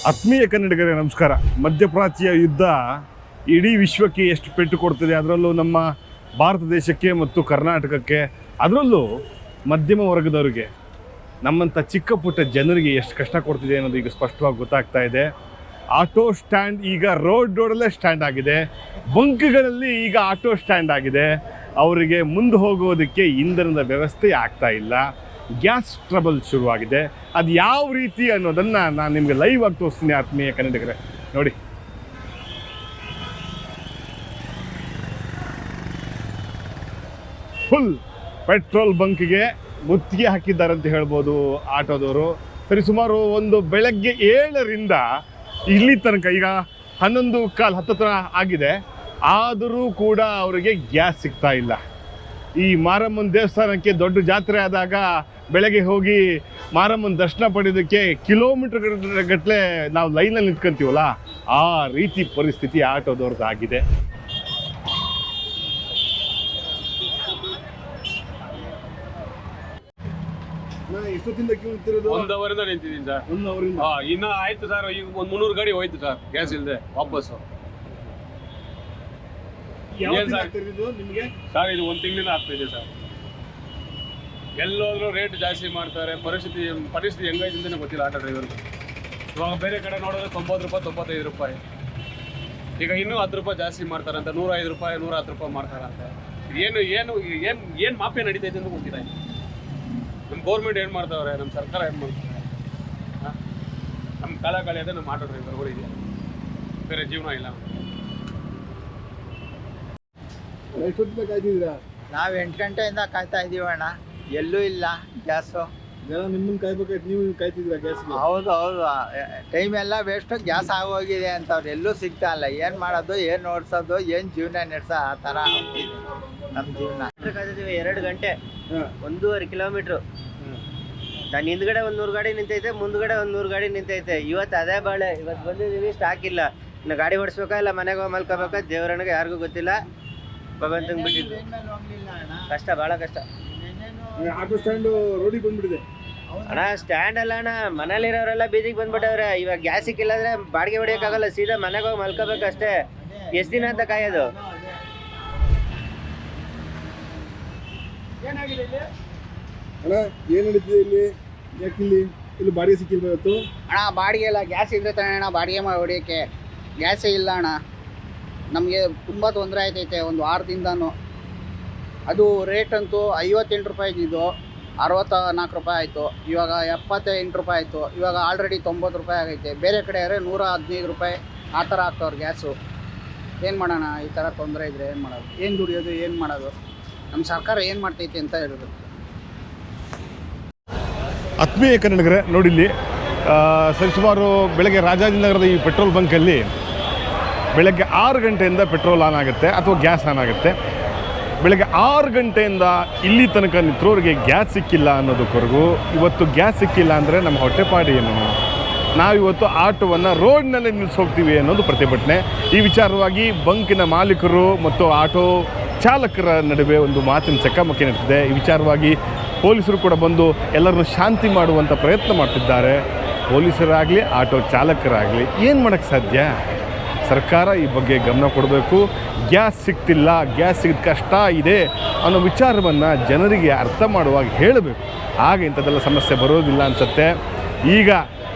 ಆತ್ಮೀಯ ಕನ್ನಡಿಗರೇ ನಮಸ್ಕಾರ. ಮಧ್ಯಪ್ರಾಚ್ಯ ಯುದ್ಧ ಇಡೀ ವಿಶ್ವಕ್ಕೆ ಎಷ್ಟು ಪೆಟ್ಟು ಕೊಡ್ತಿದೆ, ಅದರಲ್ಲೂ ನಮ್ಮ ಭಾರತ ದೇಶಕ್ಕೆ ಮತ್ತು ಕರ್ನಾಟಕಕ್ಕೆ, ಅದರಲ್ಲೂ ಮಧ್ಯಮ ವರ್ಗದವರಿಗೆ, ನಮ್ಮಂಥ ಚಿಕ್ಕ ಪುಟ್ಟ ಜನರಿಗೆ ಎಷ್ಟು ಕಷ್ಟ ಕೊಡ್ತಿದೆ ಅನ್ನೋದು ಈಗ ಸ್ಪಷ್ಟವಾಗಿ ಗೊತ್ತಾಗ್ತಾ ಇದೆ. ಆಟೋ ಸ್ಟ್ಯಾಂಡ್ ಈಗ ರೋಡಲ್ಲೇ ಸ್ಟ್ಯಾಂಡ್ ಆಗಿದೆ, ಬಂಕ್ಗಳಲ್ಲಿ ಈಗ ಆಟೋ ಸ್ಟ್ಯಾಂಡ್ ಆಗಿದೆ. ಅವರಿಗೆ ಮುಂದೆ ಹೋಗೋದಕ್ಕೆ ಇಂಧನದ ವ್ಯವಸ್ಥೆ ಆಗ್ತಾ ಇಲ್ಲ. ಗ್ಯಾಸ್ ಟ್ರಬಲ್ ಶುರುವಾಗಿದೆ. ಅದು ಯಾವ ರೀತಿ ಅನ್ನೋದನ್ನು ನಾನು ನಿಮಗೆ ಲೈವ್ ಆಗಿ ತೋರಿಸ್ತೀನಿ ಆತ್ಮೀಯ ಕನ್ನಡಿಗರೇ. ನೋಡಿ, ಫುಲ್ ಪೆಟ್ರೋಲ್ ಬಂಕ್ಗೆ ಮುತ್ತಿಗೆ ಹಾಕಿದ್ದಾರೆ ಅಂತ ಹೇಳ್ಬೋದು ಆಟೋದವರು. ಸರಿ, ಸುಮಾರು ಒಂದು ಬೆಳಗ್ಗೆ 7ರಿಂದ ಇಲ್ಲಿ ತನಕ ಈಗ 11:15 ಹತ್ತಿರ ಆಗಿದೆ. ಆದರೂ ಕೂಡ ಅವರಿಗೆ ಗ್ಯಾಸ್ ಸಿಗ್ತಾ ಇಲ್ಲ. ಈ ಮಾರಮ್ಮನ ದೇವಸ್ಥಾನಕ್ಕೆ ದೊಡ್ಡ ಜಾತ್ರೆ ಆದಾಗ ಬೆಳಗ್ಗೆ ಹೋಗಿ ಮಾರಮ್ಮನ ದರ್ಶನ ಪಡೆಯೋದಕ್ಕೆ ಕಿಲೋಮೀಟರ್ ಗಟ್ಟಲೆ ನಾವು ಲೈನಲ್ಲಿ ನಿಂತ್ಕೊಂತೀವಲ್ಲ, ಆ ರೀತಿ ಪರಿಸ್ಥಿತಿ ಆಟೋದವ್ರದ್ದಾಗಿದೆ. ಎಷ್ಟೊತ್ತಿಂದ ಕ್ಯೂ ನಿಂತಿರೋದು? 1 ಅವರಿಂದ ನಿಂತಿದ್ದೀನಿ ಸರ್. 1 ಅವರಿಂದ ಇನ್ನ ಆಯ್ತು ಸರ್. ಈಗ ಒಂದು 300 ಗಾಡಿ ಹೋಯ್ತು ಸರ್, ಗ್ಯಾಸ್ ಇಲ್ಲದೆ ವಾಪಸ್ಸು. ನಿಮಗೆ ಸರ್ ಇದು 1 ತಿಂಗಳಿಂದ ಆಗ್ತಿದೆ ಸರ್. ಎಲ್ಲೋದ್ರೂ ರೇಟ್ ಜಾಸ್ತಿ ಮಾಡ್ತಾರೆ. ಪರಿಸ್ಥಿತಿ ಹೆಂಗೈತೆ ಅಂತಲೇ ಗೊತ್ತಿಲ್ಲ ಆಟೋ ಡ್ರೈವರ್ಗೆ. ಇವಾಗ ಬೇರೆ ಕಡೆ ನೋಡಿದ್ರೆ 90 ರೂಪಾಯಿ 95 ರೂಪಾಯಿ, ಈಗ ಇನ್ನೂ 10 ರೂಪಾಯಿ ಜಾಸ್ತಿ ಮಾಡ್ತಾರಂತೆ. 105 ರೂಪಾಯಿ 110 ರೂಪಾಯಿ ಮಾಡ್ತಾರಂತೆ. ಏನು ಮಾಫಿಯಾ ನಡೀತೈತೆ ಅಂತ ಗೊತ್ತಿಲ್ಲ. ನಮ್ಮ ಗೌರ್ಮೆಂಟ್ ಏನು ಮಾಡ್ತಾವ್ರೆ, ನಮ್ಮ ಸರ್ಕಾರ ಏನು ಮಾಡ್ತಾರೆ? ನಮ್ಮ ಕಾಲ ಇದೆ ನಮ್ಮ ಆಟೋ ಡ್ರೈವರ್ಗಳಿಗೆ, ಬೇರೆ ಜೀವನ ಇಲ್ಲ. ಎಷ್ಟೊತ್ತಿಂದ ಕಾಯ್ತಿದ್ದೀರಾ? ನಾವು 8 ಗಂಟೆಯಿಂದ ಕಾಯ್ತಾ ಇದೀವಿ ಅಣ್ಣ, ಎಲ್ಲೂ ಇಲ್ಲ ಗ್ಯಾಸು. ಜನ ನಿಮ್ಮನ್ನು ಕಾಯ್ಬೇಕಾಯ್ತು, ನೀವು ಕಾಯ್ತಿದ್ದೀರಾ ಗ್ಯಾಸ್ಗೆ? ಹೌದು, ಟೈಮ್ ಎಲ್ಲ ವೇಸ್ಟು, ಗ್ಯಾಸ್ ಆಗೋಗಿದೆ ಅಂತವ್ರು ಎಲ್ಲೂ ಸಿಗ್ತಾ ಇಲ್ಲ. ಏನು ಮಾಡೋದು, ಏನು ನೋಡ್ಸೋದು, ಏನು ಜೀವನ ನಡೆಸೋ, ಆ ಥರ ನಮ್ಮ ಜೀವನ. 2 ಗಂಟೆ 1.5 ಕಿಲೋಮೀಟ್ರು. ನಾನು ಹಿಂದ್ಗಡೆ 100 ಗಾಡಿ ನಿಂತೈತೆ, ಮುಂದ್ಗಡೆ 100 ಗಾಡಿ ನಿಂತೈತೆ. ಇವತ್ತು ಅದೇ ಬಾಳೆ. ಇವತ್ತು ಬಂದಿದ್ದೀವಿ, ಸ್ಟಾಕ್ ಇಲ್ಲ. ಇನ್ನು ಗಾಡಿ ಓಡಿಸ್ಬೇಕಾ ಇಲ್ಲ ಮನೆಗೆ ಹೋಗಿ ಮಲ್ಕೋಬೇಕಾ ದೇವರನಿಗೆ ಯಾರಿಗೂ ಗೊತ್ತಿಲ್ಲ. ಭಗವಂತಂಗೆ ಬಿಟ್ಟಿದ್ದು ಕಷ್ಟ, ಭಾಳ ಕಷ್ಟ. ಆಟೋ ಸ್ಟ್ಯಾಂಡು ರೋಡಿಗೆ ಬಂದ್ಬಿಟ್ಟಿದೆ ಅಣ್ಣ. ಸ್ಟ್ಯಾಂಡ್ ಅಲ್ಲ ಅಣ್ಣ, ಮನೇಲಿರೋರೆಲ್ಲ ಬೀದಿಗೆ ಬಂದ್ಬಿಟ್ಟವ್ರೆ. ಇವಾಗ ಗ್ಯಾಸ್ ಸಿಕ್ಕಿಲ್ಲ ಅಂದ್ರೆ ಬಾಡಿಗೆ ಹೊಡಿಯೋಕ್ಕಾಗಲ್ಲ, ಸೀದಾ ಮನೆಗೆ ಹೋಗಿ ಮಲ್ಕೋಬೇಕಷ್ಟೇ. ಎಷ್ಟು ದಿನ ಅಂತ ಕಾಯೋದು? ಅಣ್ಣ, ಏನು ನಡೀತಿದೆ ಇಲ್ಲಿ? ಯಾಕೆ ಇಲ್ಲಿ ಬಾಡಿಗೆ ಸಿಕ್ಕಿಲ್ಲ ಇವತ್ತು? ಅಣ್ಣ ಬಾಡಿಗೆ ಇಲ್ಲ, ಗ್ಯಾಸ್ ಇದ್ರೆ ತಾನೇ ಅಣ್ಣ ಬಾಡಿಗೆ ಮಾಡಿ ಹೊಡಿಯೋಕ್ಕೆ. ಗ್ಯಾಸೇ ಇಲ್ಲ ಅಣ್ಣ. ನಮಗೆ ತುಂಬ ತೊಂದರೆ ಆಯ್ತೈತೆ ಒಂದು ವಾರದಿಂದನೂ. ಅದು ರೇಟ್ ಅಂತೂ 58 ರೂಪಾಯಿ ಇದ್ದಿದ್ದು 64 ರೂಪಾಯಿ ಆಯಿತು. ಇವಾಗ 78 ರೂಪಾಯಿ ಆಯಿತು. ಇವಾಗ ಆಲ್ರೆಡಿ 90 ರೂಪಾಯಿ ಆಗೈತೆ. ಬೇರೆ ಕಡೆ ಆದರೆ 115 ರೂಪಾಯಿ ಆ ಥರ ಆಗ್ತವ್ರು ಗ್ಯಾಸು. ಏನು ಮಾಡೋಣ? ಈ ಥರ ತೊಂದರೆ ಇದ್ದರೆ ಏನು ಮಾಡೋದು? ಏನು ದುಡಿಯೋದು? ಏನು ಮಾಡೋದು? ನಮ್ಮ ಸರ್ಕಾರ ಏನು ಮಾಡ್ತೈತೆ ಅಂತ ಹೇಳೋದು. ಆತ್ಮೀಯ ಕನ್ನಡಿಗರೇ, ನೋಡಿಲ್ಲಿ ಸರಿಸುಮಾರು ಬೆಳಗ್ಗೆ ರಾಜಾಜಿನಗರದ ಈ ಪೆಟ್ರೋಲ್ ಬಂಕಲ್ಲಿ ಬೆಳಗ್ಗೆ 6 ಗಂಟೆಯಿಂದ ಪೆಟ್ರೋಲ್ ಆನ್ ಆಗುತ್ತೆ ಅಥವಾ ಗ್ಯಾಸ್ ಆನ್ ಆಗುತ್ತೆ. ಬೆಳಗ್ಗೆ 6 ಗಂಟೆಯಿಂದ ಇಲ್ಲಿ ತನಕ ನಿಂತರೋರಿಗೆ ಗ್ಯಾಸ್ ಸಿಕ್ಕಿಲ್ಲ ಅನ್ನೋದಕ್ವರೆಗೂ, ಇವತ್ತು ಗ್ಯಾಸ್ ಸಿಕ್ಕಿಲ್ಲ ಅಂದರೆ ನಮ್ಮ ಹೊಟ್ಟೆಪಾಡು ಏನು? ನಾವಿವತ್ತು ಆಟೋವನ್ನು ರೋಡ್ನಲ್ಲೇ ನಿಲ್ಲಿಸಿ ಹೋಗ್ತೀವಿ ಅನ್ನೋದು ಪ್ರತಿಭಟನೆ. ಈ ವಿಚಾರವಾಗಿ ಬಂಕಿನ ಮಾಲೀಕರು ಮತ್ತು ಆಟೋ ಚಾಲಕರ ನಡುವೆ ಒಂದು ಮಾತಿನ ಚಕಮಕಿ ನಡೆದಿದೆ. ಈ ವಿಚಾರವಾಗಿ ಪೊಲೀಸರು ಕೂಡ ಬಂದು ಎಲ್ಲರನ್ನು ಶಾಂತಿ ಮಾಡುವಂಥ ಪ್ರಯತ್ನ ಮಾಡ್ತಿದ್ದಾರೆ. ಪೊಲೀಸರಾಗಲಿ ಆಟೋ ಚಾಲಕರಾಗಲಿ ಏನು ಮಾಡೋಕ್ಕೆ ಸಾಧ್ಯ? ಸರ್ಕಾರ ಈ ಬಗ್ಗೆ ಗಮನ ಕೊಡಬೇಕು. ಗ್ಯಾಸ್ ಸಿಗ್ತಿಲ್ಲ, ಗ್ಯಾಸ್ ಸಿಗೋದು ಕಷ್ಟ ಇದೆ ಅನ್ನೋ ವಿಚಾರವನ್ನು ಜನರಿಗೆ ಅರ್ಥ ಮಾಡುವಾಗ ಹೇಳಬೇಕು. ಆಗ ಇಂಥದ್ದೆಲ್ಲ ಸಮಸ್ಯೆ ಬರೋದಿಲ್ಲ ಅನಿಸುತ್ತೆ. ಈಗ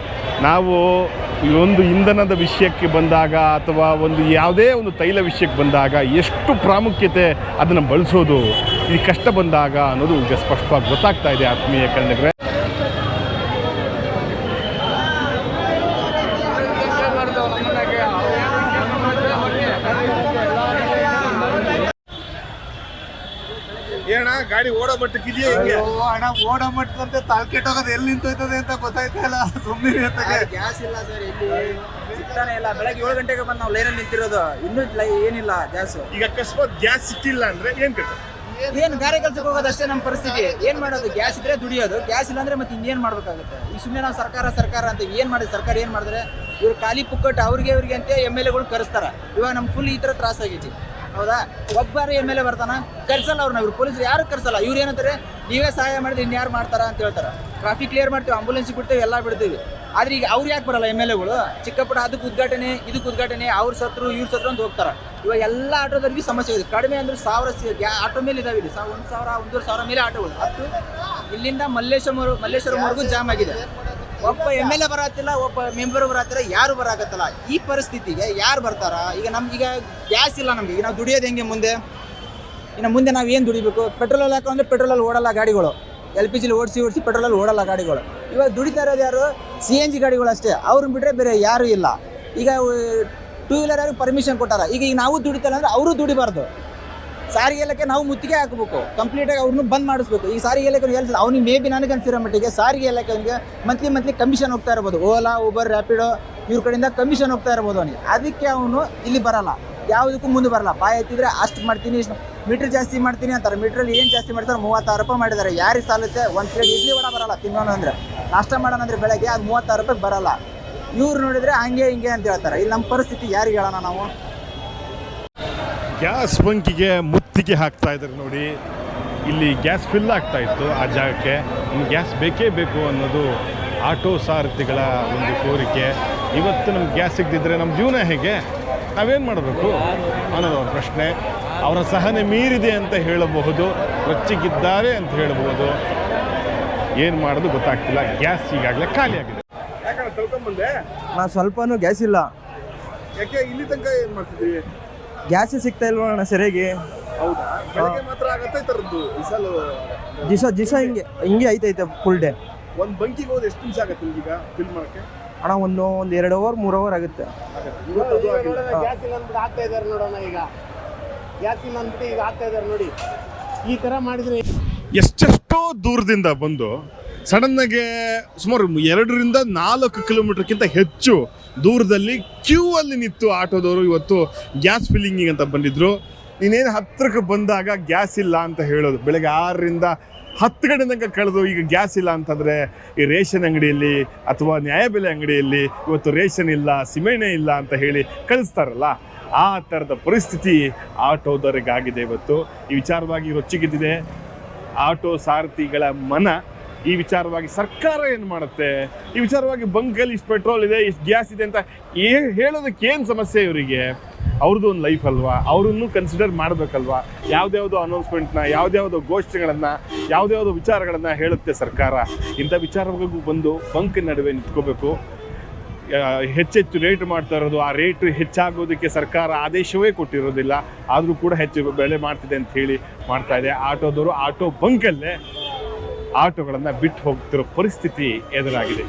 ನಾವು ಒಂದು ಇಂಧನದ ವಿಷಯಕ್ಕೆ ಬಂದಾಗ ಅಥವಾ ಒಂದು ಯಾವುದೇ ಒಂದು ತೈಲ ವಿಷಯಕ್ಕೆ ಬಂದಾಗ ಎಷ್ಟು ಪ್ರಾಮುಖ್ಯತೆ ಅದನ್ನು ಬಳಸೋದು ಈ ಕಷ್ಟ ಬಂದಾಗ ಅನ್ನೋದು ಈಗ ಸ್ಪಷ್ಟವಾಗಿ ಗೊತ್ತಾಗ್ತಾ ಇದೆ ಆತ್ಮೀಯ ಕನ್ನಡಿಗರೇ. ಏನ ಗಾಡಿ ಓಡೋ ಮಟ್ಟಕ್ಕಿದೆಯಾ? ಅಣ್ಣ ಓಡೋ ಮಟ್ಟದಂತೆ ತಾಳ್ಕೆಟ್ಟೋಗೋದು ಎಲ್ಲಿ ನಿಂತೋಯ್ತದೆ ಅಂತ ಗೊತ್ತಾಯ್ತಲ್ಲ. ಸುಮ್ಮನೆ ಗ್ಯಾಸ್ ಇಲ್ಲ ಸರ್, ಇಲ್ಲಿ ಸಿಗ್ತಾನೆ ಇಲ್ಲ. ಬೆಳಗ್ಗೆ 7 ಗಂಟೆಗೆ ಬಂದು ನಾವು ಲೈನಲ್ಲಿ ನಿಂತಿರೋದು, ಇನ್ನೂ ಏನಿಲ್ಲ ಗ್ಯಾಸ್. ಈಗ ಅಕಸ್ಮಾತ್ ಗ್ಯಾಸ್ ಸಿಕ್ಕಿಲ್ಲ ಅಂದ್ರೆ ಏನ್ ಕಟ್ಟ? ಏನು ಗಾರೆ ಕೆಲ್ಸಕ್ಕೆ ಹೋಗೋದಷ್ಟೇ ನಮ್ಮ ಪರಿಸ್ಥಿತಿ. ಏನು ಮಾಡೋದು? ಗ್ಯಾಸ್ ಇದ್ರೆ ದುಡಿಯೋದು, ಗ್ಯಾಸ್ ಇಲ್ಲ ಅಂದ್ರೆ ಮತ್ತೆ ಇನ್ನೇನು ಮಾಡ್ಬೇಕಾಗುತ್ತೆ? ಈಗ ಸುಮ್ಮನೆ ನಾವು ಸರ್ಕಾರ ಅಂತ ಏನು ಮಾಡಿದ್ರೆ, ಸರ್ಕಾರ ಏನು ಮಾಡಿದ್ರೆ ಇವ್ರು ಖಾಲಿ ಪುಕ್ಕಟ್ಟು ಅವ್ರಿಗೆ ಅಂತ MLAಗಳು ಕರೆಸ್ತಾರೆ. ಇವಾಗ ನಮ್ಗೆ ಫುಲ್ ಈ ಥರ ತ್ರಾಸಾಗೈತಿ. ಹೌದಾ? ಒಬ್ಬರು MLA ಬರ್ತಾನ, ಕರ್ಸಲ್ಲ ಅವ್ರನ್ನ. ಇವ್ರು ಪೊಲೀಸರು ಯಾರು ಕರ್ಸಲ್ಲ. ಇವ್ರು ಏನಂತಾರೆ, ನೀವೇ ಸಹಾಯ ಮಾಡಿದ್ರೆ ಇನ್ಯಾರು ಮಾಡ್ತಾರ ಅಂತ ಹೇಳ್ತಾರೆ. ಟ್ರಾಫಿಕ್ ಕ್ಲಿಯರ್ ಮಾಡ್ತೀವಿ, ಆಂಬುಲೆನ್ಸ್ ಬಿಡ್ತೀವಿ, ಎಲ್ಲ ಬಿಡ್ತೀವಿ. ಆದ್ರೆ ಈಗ ಅವ್ರು ಯಾಕೆ ಬರಲ್ಲ MLAಗಳು? ಚಿಕ್ಕಪುಟ್ಟ ಅದಕ್ಕೆ ಉದ್ಘಾಟನೆ ಅವ್ರು ಸತ್ರು ಇವ್ರು ಸತ್ರು ಅಂತ ಹೋಗ್ತಾರೆ. ಇವಾಗ ಎಲ್ಲ ಆಟೋದವ್ರಿಗೆ ಸಮಸ್ಯೆ ಇದೆ. ಕಡಿಮೆ ಅಂದ್ರೆ 1000 ಆಟೋ ಮೇಲೆ ಇದಾವೆ. 1,000 1,500 ಮೇಲೆ ಆಟೋಗಳು. ಅದು ಇಲ್ಲಿಂದ ಮಲ್ಲೇಶ್ವರವರೆಗೂ ಜಾಮ್ ಆಗಿದೆ. ಒಬ್ಬ MLA ಬರತ್ತಿಲ್ಲ, ಒಬ್ಬ ಮೆಂಬರ್ ಬರತ್ತಿಲ್ಲ, ಯಾರು ಬರಾಕತ್ತಲ್ಲ. ಈ ಪರಿಸ್ಥಿತಿಗೆ ಯಾರು ಬರ್ತಾರ? ಈಗ ನಮ್ಗೀಗ ಗ್ಯಾಸ್ ಇಲ್ಲ ನಮ್ಗೆ. ಈಗ ನಾವು ದುಡಿಯೋದು ಹೆಂಗೆ ಮುಂದೆ? ಇನ್ನು ಮುಂದೆ ನಾವು ಏನು ದುಡಿಬೇಕು? ಪೆಟ್ರೋಲ್ ಹಾಕೊಂಡ್ರೆ ಪೆಟ್ರೋಲಲ್ಲಿ ಓಡಲ್ಲ ಗಾಡಿಗಳು. LPG ಓಡಿಸಿ ಪೆಟ್ರೋಲಲ್ಲಿ ಓಡಲ್ಲ ಗಾಡಿಗಳು. ಇವಾಗ ದುಡಿತಾ ಇರೋದು ಯಾರು? CNG ಗಾಡಿಗಳು ಅಷ್ಟೇ. ಅವ್ರನ್ನ ಬಿಟ್ಟರೆ ಬೇರೆ ಯಾರೂ ಇಲ್ಲ. ಈಗ 2 ವೀಲರ್ ಯಾರು ಪರ್ಮಿಷನ್ ಕೊಟ್ಟಾರ. ಈಗ ನಾವು ದುಡಿತಾರ ಅಂದರೆ ಅವರು ದುಡಿಬಾರ್ದು. ಸಾರಿಗೆ ಇಲಾಖೆ ನಾವು ಮುತ್ತಿಗೆ ಹಾಕಬೇಕು, ಕಂಪ್ಲೀಟಾಗಿ ಅವ್ರನ್ನೂ ಬಂದ್ ಮಾಡಿಸ್ಬೇಕು. ಈ ಸಾರಿಗೆ ಇಲಾಖೆ ಹೇಳ್ತಾರೆ ಅವ್ನಿಗೆ ಮೇ ಬಿ ನನಗೆ ಅನ್ಸಿರೋ ಮಟ್ಟಿಗೆ ಸಾರಿಗೆ ಇಲಾಖೆ ಅವನಿಗೆ ಮಂತ್ಲಿ ಕಮಿಷನ್ ಹೋಗ್ತಾ ಇರ್ಬೋದು. ಓಲಾ, ಊಬರ್, ರ್ಯಾಪಿಡೋ ಇವ್ರ ಕಡೆಯಿಂದ ಕಮಿಷನ್ ಹೋಗ್ತಾ ಇರ್ಬೋದು ಅವನಿಗೆ. ಅದಕ್ಕೆ ಅವನು ಇಲ್ಲಿ ಬರಲ್ಲ, ಯಾವುದಕ್ಕೂ ಮುಂದೆ ಬರಲ್ಲ. ಬಾಯಿ ಎತ್ತಿದ್ರೆ ಅಷ್ಟು ಮಾಡ್ತೀನಿ, ಇಷ್ಟು ಮೀಟ್ರ್ ಜಾಸ್ತಿ ಮಾಡ್ತೀನಿ ಅಂತಾರೆ. ಮೀಟ್ರಲ್ಲಿ ಏನು ಜಾಸ್ತಿ ಮಾಡ್ತಾರೆ? 36 ರೂಪಾಯಿ ಮಾಡಿದ್ದಾರೆ. ಯಾರಿಗೆ ಸಾಲುತ್ತೆ? ಒಂದು ಪ್ಲೇಟ್ ಇಡ್ಲಿ ವಡ ಬರಲ್ಲ ತಿನ್ನೋಣ ಅಂದರೆ, ನಾಷ್ಟ ಮಾಡೋಣ ಅಂದರೆ ಬೆಳಗ್ಗೆ ಅದು 36 ರೂಪಾಯಿಗೆ ಬರಲ್ಲ. ಇವ್ರು ನೋಡಿದರೆ ಹಂಗೆ ಹಿಂಗೆ ಅಂತ ಹೇಳ್ತಾರೆ. ಇಲ್ಲಿ ನಮ್ಮ ಪರಿಸ್ಥಿತಿ ಯಾರಿಗೆ ಹೇಳೋಣ ನಾವು? ಗ್ಯಾಸ್ ಬಂಕಿಗೆ ಮುತ್ತಿಗೆ ಹಾಕ್ತಾ ಇದ್ದಾರೆ ನೋಡಿ. ಇಲ್ಲಿ ಗ್ಯಾಸ್ ಫಿಲ್ ಆಗ್ತಾ ಇತ್ತು ಆ ಜಾಗಕ್ಕೆ. ಇನ್ನು ಗ್ಯಾಸ್ ಬೇಕೇ ಬೇಕು ಅನ್ನೋದು ಆಟೋ ಸಾರಥಿಗಳ ಒಂದು ಕೋರಿಕೆ. ಇವತ್ತು ನಮ್ಗೆ ಗ್ಯಾಸ್ ಸಿಗದಿದ್ದರೆ ನಮ್ಮ ಜೀವನ ಹೇಗೆ? ನಾವೇನು ಮಾಡಬೇಕು ಅನ್ನೋದು ಅವ್ರ ಪ್ರಶ್ನೆ. ಅವರ ಸಹನೆ ಮೀರಿದೆ ಅಂತ ಹೇಳಬಹುದು, ರೊಚ್ಚಿಗಿದ್ದಾರೆ ಅಂತ ಹೇಳಬಹುದು. ಏನು ಮಾಡೋದು ಗೊತ್ತಾಗ್ತಿಲ್ಲ. ಗ್ಯಾಸ್ ಈಗಾಗಲೇ ಖಾಲಿ ಆಗಿದೆ. ಯಾಕಂದ್ರೆ ತಿಳ್ಕೊಂಬಂದೆ ನಾ ಸ್ವಲ್ಪನೂ ಗ್ಯಾಸ್ ಇಲ್ಲ. ಯಾಕೆ ಇಲ್ಲಿ ತನಕ ಏನು ಮಾಡ್ತಿದ್ವಿ? ಗ್ಯಾಸೇ ಸಿಗ್ತಾ ಇಲ್ವ ಅಣ್ಣ ಸರಿಯಾಗಿ. ಹೌದಾ? ಬೆಳಗ್ಗೆ ಮಾತ್ರ ಆಗತ್ತೆ ಈ ಥರದ್ದು ದಿವಸ ಹಿಂಗೆ ಐತೈತೆ ಫುಲ್ ಡೇ. ಒಂದು ಬಂಕಿಗೆ ಹೋದ್ರೆ ಎಷ್ಟು ನಿಮಿಷ ಆಗುತ್ತೆ ನಿಮ್ಗೀಗ ಫಿಲ್ ಮಾಡೋಕ್ಕೆ? ಅಣ್ಣ ಒಂದು 2 ಅವರ್ 3 ಅವರ್ ಆಗುತ್ತೆ. ಗ್ಯಾಸ್ ಇಲ್ಲ ಅಂದ್ಬಿಟ್ಟು ಆಗ್ತಾ ಇದ್ದಾರೆ ನೋಡೋಣ. ಈಗ ಗ್ಯಾಸ್ ಇಲ್ಲ ಅಂದ್ಬಿಟ್ಟು ಈಗ ಆಗ್ತಾ ಇದ್ದಾರೆ ನೋಡಿ. ಈ ಥರ ಮಾಡಿದ್ರೆ ಎಷ್ಟೆಷ್ಟೋ ದೂರದಿಂದ ಬಂದು ಸಡನ್ನಾಗೆ ಸುಮಾರು 2ರಿಂದ 4 ಕಿಲೋಮೀಟರ್ಗಿಂತ ಹೆಚ್ಚು ದೂರದಲ್ಲಿ ಕ್ಯೂ ಅಲ್ಲಿ ನಿಂತು ಆಟೋದವರು ಇವತ್ತು ಗ್ಯಾಸ್ ಫಿಲ್ಲಿಂಗಿಗೆ ಅಂತ ಬಂದಿದ್ರು. ನೀನೇನು ಹತ್ತಿರಕ್ಕೆ ಬಂದಾಗ ಗ್ಯಾಸ್ ಇಲ್ಲ ಅಂತ ಹೇಳೋದು. ಬೆಳಗ್ಗೆ 6ರಿಂದ 10 ಗಂಟೆ ತನಕ ಕಳೆದು ಈಗ ಗ್ಯಾಸ್ ಇಲ್ಲ ಅಂತಂದರೆ ಈ ರೇಷನ್ ಅಂಗಡಿಯಲ್ಲಿ ಅಥವಾ ನ್ಯಾಯಬೆಲೆ ಅಂಗಡಿಯಲ್ಲಿ ಇವತ್ತು ರೇಷನ್ ಇಲ್ಲ, ಸಿಮೆಣ್ಣೆ ಇಲ್ಲ ಅಂತ ಹೇಳಿ ಕಳಿಸ್ತಾರಲ್ಲ, ಆ ಥರದ ಪರಿಸ್ಥಿತಿ ಆಟೋದವರಿಗಾಗಿದೆ ಇವತ್ತು. ಈ ವಿಚಾರವಾಗಿ ರೊಚ್ಚಿಗೆದ್ದಿದೆ ಆಟೋ ಸಾರಥಿಗಳ ಮನ. ಈ ವಿಚಾರವಾಗಿ ಸರ್ಕಾರ ಏನು ಮಾಡುತ್ತೆ? ಈ ವಿಚಾರವಾಗಿ ಬಂಕಲ್ಲಿ ಇಷ್ಟು ಪೆಟ್ರೋಲ್ ಇದೆ, ಇಷ್ಟು ಗ್ಯಾಸ್ ಇದೆ ಅಂತ ಹೇಳೋದಕ್ಕೆ ಏನು ಸಮಸ್ಯೆ ಇವರಿಗೆ? ಅವ್ರದ್ದು ಒಂದು ಲೈಫ್ ಅಲ್ವಾ, ಅವರನ್ನು ಕನ್ಸಿಡರ್ ಮಾಡಬೇಕಲ್ವಾ? ಯಾವುದ್ಯಾವುದೋ ಅನೌನ್ಸ್ಮೆಂಟ್ನ, ಯಾವುದ್ಯಾವುದೋ ಘೋಷಣೆಗಳನ್ನು, ಯಾವುದ್ಯಾವುದೋ ವಿಚಾರಗಳನ್ನು ಹೇಳುತ್ತೆ ಸರ್ಕಾರ. ಇಂಥ ವಿಚಾರಗಳಿಗೂ ಬಂದು ಬಂಕ್ ನಡುವೆ ನಿಂತ್ಕೋಬೇಕು. ಹೆಚ್ಚೆಚ್ಚು ರೇಟ್ ಮಾಡ್ತಾ ಇರೋದು, ಆ ರೇಟ್ ಹೆಚ್ಚಾಗೋದಕ್ಕೆ ಸರ್ಕಾರ ಆದೇಶವೇ ಕೊಟ್ಟಿರೋದಿಲ್ಲ, ಆದರೂ ಕೂಡ ಹೆಚ್ಚು ಬೆಲೆ ಮಾಡ್ತಿದೆ ಅಂತ ಹೇಳಿ ಮಾಡ್ತಾ ಇದೆ. ಆಟೋದವರು ಆಟೋ ಬಂಕಲ್ಲೇ ಆಟೋಗಳನ್ನು ಬಿಟ್ಟು ಹೋಗ್ತಿರೋ ಪರಿಸ್ಥಿತಿ ಎದುರಾಗಿದೆ.